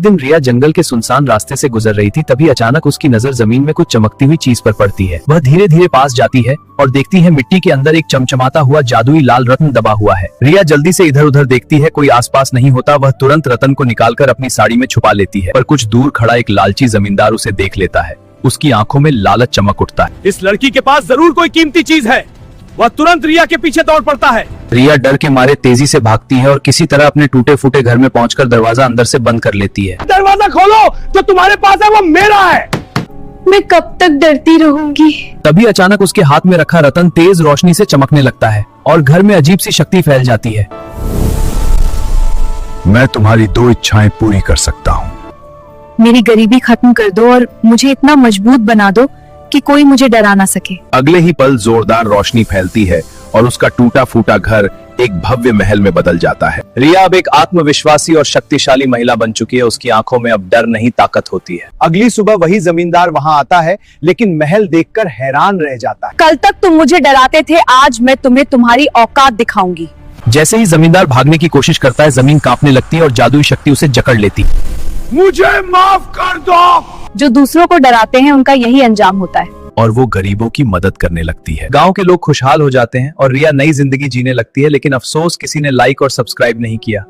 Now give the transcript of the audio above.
दिन रिया जंगल के सुनसान रास्ते से गुजर रही थी, तभी अचानक उसकी नजर जमीन में कुछ चमकती हुई चीज पर पड़ती है। वह धीरे धीरे पास जाती है और देखती है मिट्टी के अंदर एक चमचमाता हुआ जादुई लाल रत्न दबा हुआ है। रिया जल्दी से इधर उधर देखती है, कोई आसपास नहीं होता। वह तुरंत रत्न को निकालकर अपनी साड़ी में छुपा लेती है, पर कुछ दूर खड़ा एक लालची जमींदार उसे देख लेता है। उसकी आंखों में लालच चमक उठता है। इस लड़की के पास जरूर कोई कीमती चीज है। वह तुरंत रिया के पीछे दौड़ पड़ता है। रिया डर के मारे तेजी से भागती है और किसी तरह अपने टूटे फूटे घर में पहुंचकर दरवाजा अंदर से बंद कर लेती है। दरवाजा खोलो, जो तुम्हारे पास है वो मेरा है। मैं कब तक डरती रहूंगी। तभी अचानक उसके हाथ में रखा रतन तेज रोशनी से चमकने लगता है और घर में अजीब सी शक्ति फैल जाती है। मैं तुम्हारी 2 इच्छाएं पूरी कर सकता हूँ। मेरी गरीबी खत्म कर दो और मुझे इतना मजबूत बना दो कि कोई मुझे डरा ना सके। अगले ही पल जोरदार रोशनी फैलती है और उसका टूटा फूटा घर एक भव्य महल में बदल जाता है। रिया अब एक आत्मविश्वासी और शक्तिशाली महिला बन चुकी है। उसकी आंखों में अब डर नहीं ताकत होती है। अगली सुबह वही जमींदार वहां आता है, लेकिन महल देखकर हैरान रह जाता है। कल तक तुम मुझे डराते थे, आज मैं तुम्हें तुम्हारी औकात दिखाऊंगी। जैसे ही जमींदार भागने की कोशिश करता है, जमीन कांपने लगती है और जादुई शक्ति उसे जकड़ लेती। मुझे माफ कर दो। जो दूसरों को डराते हैं उनका यही अंजाम होता है। और वो गरीबों की मदद करने लगती है। गांव के लोग खुशहाल हो जाते हैं और रिया नई जिंदगी जीने लगती है, लेकिन अफसोस किसी ने लाइक और सब्सक्राइब नहीं किया।